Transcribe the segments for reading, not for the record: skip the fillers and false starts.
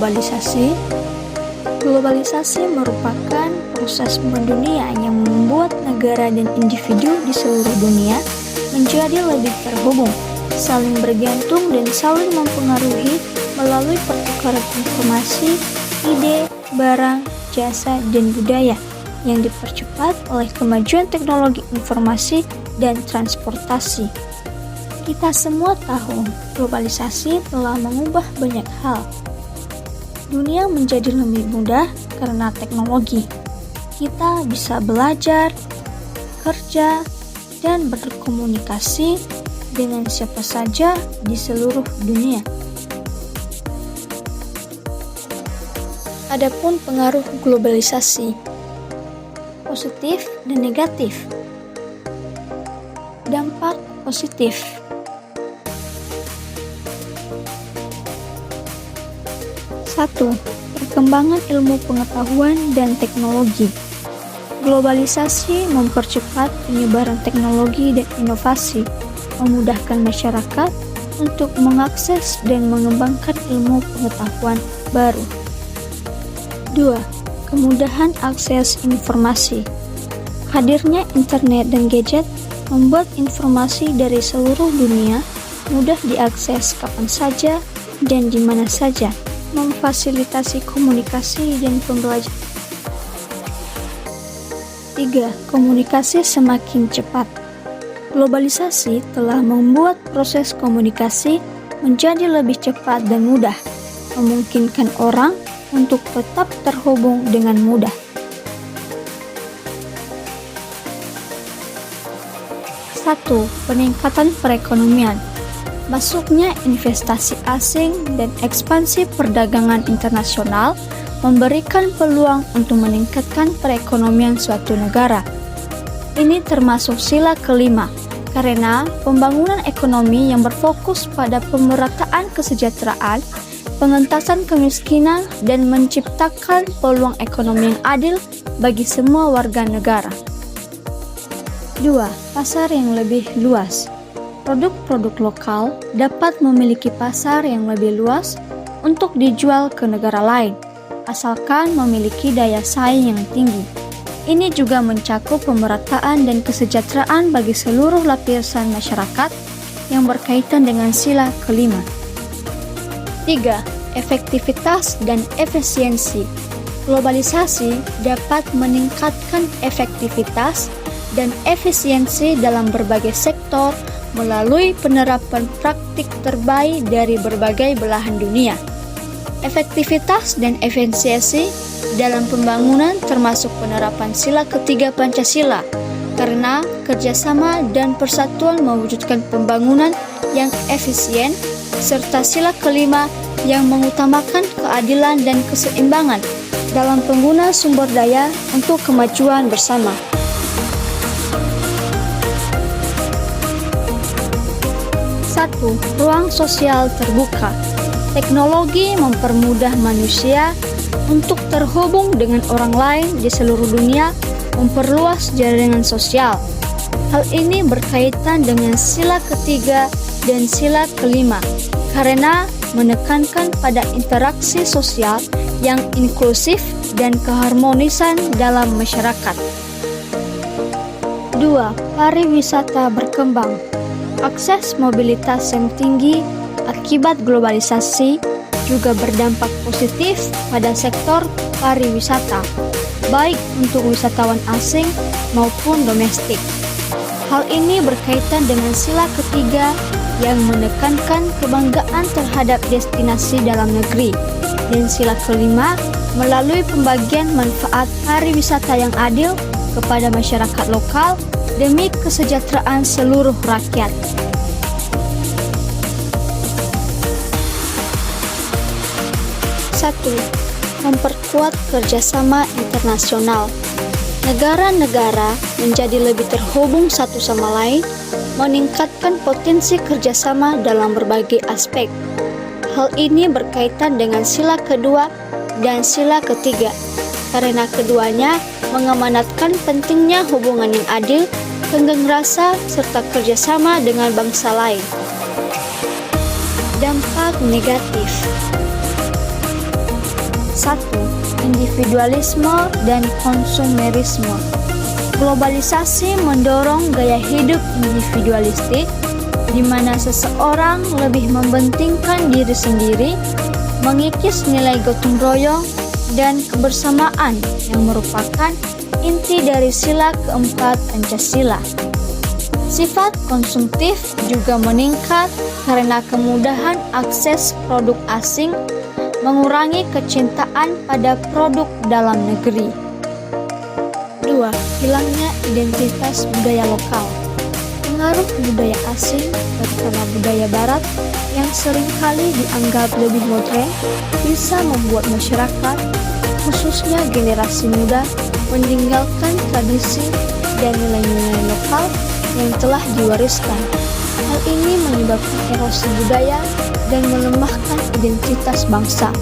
globalisasi? Globalisasi merupakan proses mendunia yang membuat negara dan individu di seluruh dunia menjadi lebih terhubung, saling bergantung dan saling mempengaruhi melalui pertukaran informasi, ide, barang, jasa, dan budaya yang dipercepat oleh kemajuan teknologi informasi dan transportasi. Kita semua tahu, globalisasi telah mengubah banyak hal. Dunia menjadi lebih mudah karena teknologi. Kita bisa belajar, kerja, dan berkomunikasi dengan siapa saja di seluruh dunia. Adapun pengaruh globalisasi, positif dan negatif. Dampak positif. Satu, perkembangan ilmu pengetahuan dan teknologi. Globalisasi mempercepat penyebaran teknologi dan inovasi, memudahkan masyarakat untuk mengakses dan mengembangkan ilmu pengetahuan baru. 2. Kemudahan akses informasi. Hadirnya internet dan gadget membuat informasi dari seluruh dunia mudah diakses kapan saja dan di mana saja, memfasilitasi komunikasi dan pembelajaran. 3. Komunikasi semakin cepat. Globalisasi telah membuat proses komunikasi menjadi lebih cepat dan mudah, memungkinkan orang untuk tetap terhubung dengan mudah. 1. Peningkatan perekonomian. Masuknya investasi asing dan ekspansi perdagangan internasional memberikan peluang untuk meningkatkan perekonomian suatu negara. Ini termasuk sila kelima, karena pembangunan ekonomi yang berfokus pada pemerataan kesejahteraan, pengentasan kemiskinan, dan menciptakan peluang ekonomi yang adil bagi semua warga negara. 2. Pasar yang lebih luas. Produk-produk lokal dapat memiliki pasar yang lebih luas untuk dijual ke negara lain, asalkan memiliki daya saing yang tinggi. Ini juga mencakup pemerataan dan kesejahteraan bagi seluruh lapisan masyarakat yang berkaitan dengan sila kelima. 3. Efektivitas dan efisiensi. Globalisasi dapat meningkatkan efektivitas dan efisiensi dalam berbagai sektor melalui penerapan praktik terbaik dari berbagai belahan dunia. Efektivitas dan efisiensi dalam pembangunan termasuk penerapan sila ketiga Pancasila, karena kerjasama dan persatuan mewujudkan pembangunan yang efisien, serta sila kelima yang mengutamakan keadilan dan keseimbangan dalam penggunaan sumber daya untuk kemajuan bersama. 1. Ruang sosial terbuka. Teknologi mempermudah manusia untuk terhubung dengan orang lain di seluruh dunia, memperluas jaringan sosial. Hal ini berkaitan dengan sila ketiga dan sila kelima, karena menekankan pada interaksi sosial yang inklusif dan keharmonisan dalam masyarakat. 2. Pariwisata berkembang. Akses mobilitas yang tinggi akibat globalisasi juga berdampak positif pada sektor pariwisata, baik untuk wisatawan asing maupun domestik. Hal ini berkaitan dengan sila ketiga yang menekankan kebanggaan terhadap destinasi dalam negeri, dan sila kelima melalui pembagian manfaat pariwisata yang adil kepada masyarakat lokal demi kesejahteraan seluruh rakyat. 1. Memperkuat kerjasama internasional. Negara-negara menjadi lebih terhubung satu sama lain, meningkatkan potensi kerjasama dalam berbagai aspek. Hal ini berkaitan dengan sila kedua dan sila ketiga, karena keduanya mengamanatkan pentingnya hubungan yang adil, tenggang rasa, serta kerjasama dengan bangsa lain. Dampak negatif. 1. Individualisme dan konsumerisme. Globalisasi mendorong gaya hidup individualistik, di mana seseorang lebih mementingkan diri sendiri, mengikis nilai gotong royong dan kebersamaan yang merupakan inti dari sila keempat Pancasila. Sifat konsumtif juga meningkat karena kemudahan akses produk asing, mengurangi kecintaan pada produk dalam negeri. 2. Hilangnya identitas budaya lokal. Pengaruh budaya asing, terutama budaya barat, yang seringkali dianggap lebih modern, bisa membuat masyarakat, khususnya generasi muda, meninggalkan tradisi dan nilai-nilai lokal yang telah diwariskan. Hal ini menyebabkan erosi budaya dan melemahkan identitas bangsa.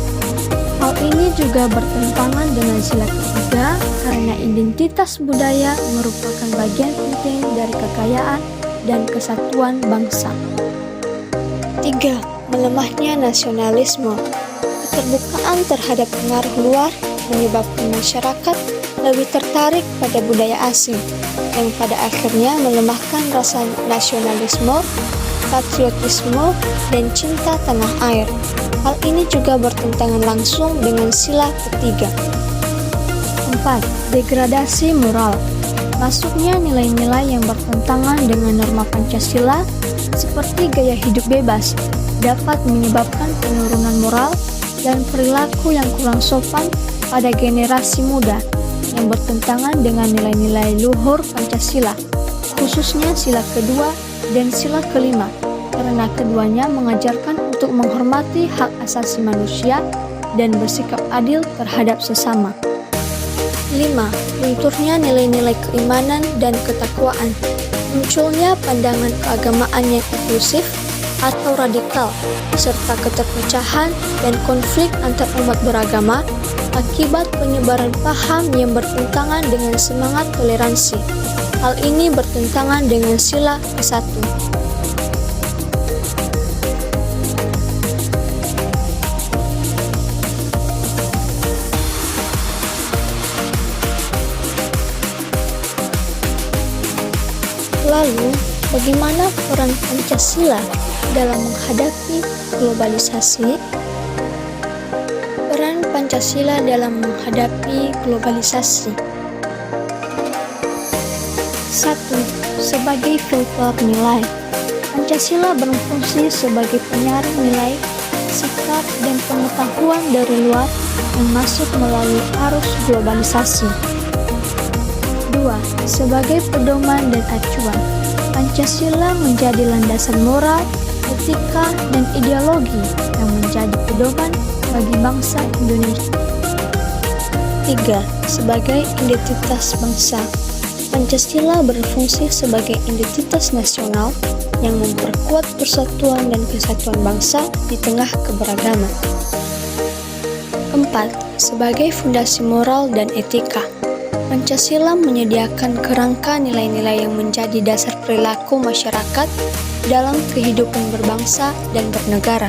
Hal ini juga bertentangan dengan sila ketiga karena identitas budaya merupakan bagian penting dari kekayaan dan kesatuan bangsa. 3. Melemahnya nasionalisme. Keterbukaan terhadap pengaruh luar menyebabkan masyarakat lebih tertarik pada budaya asing, yang pada akhirnya melemahkan rasa nasionalisme, patriotisme, dan cinta tanah air. Hal ini juga bertentangan langsung dengan sila ketiga. 4. Degradasi moral. Masuknya nilai-nilai yang bertentangan dengan norma Pancasila, seperti gaya hidup bebas, dapat menyebabkan penurunan moral dan perilaku yang kurang sopan pada generasi muda, yang bertentangan dengan nilai-nilai luhur Pancasila, khususnya sila kedua dan sila kelima, karena keduanya mengajarkan untuk menghormati hak asasi manusia dan bersikap adil terhadap sesama. 5. Lunturnya nilai-nilai keimanan dan ketakwaan. Munculnya pandangan keagamaan yang inklusif atau radikal, serta keterpecahan dan konflik antar umat beragama akibat penyebaran paham yang bertentangan dengan semangat toleransi. Hal ini bertentangan dengan sila ke-1. Lalu, bagaimana peran Pancasila dalam menghadapi globalisasi? Peran Pancasila dalam menghadapi globalisasi. 1. Sebagai filter nilai. Pancasila berfungsi sebagai penyaring nilai, sikap, dan pengetahuan dari luar yang masuk melalui arus globalisasi. 2. Sebagai pedoman dan acuan. Pancasila menjadi landasan moral, etika, dan ideologi yang menjadi pedoman bagi bangsa Indonesia. 3. Sebagai identitas bangsa. Pancasila berfungsi sebagai identitas nasional yang memperkuat persatuan dan kesatuan bangsa di tengah keberagaman. 4. Sebagai fondasi moral dan etika. Pancasila menyediakan kerangka nilai-nilai yang menjadi dasar perilaku masyarakat dalam kehidupan berbangsa dan bernegara.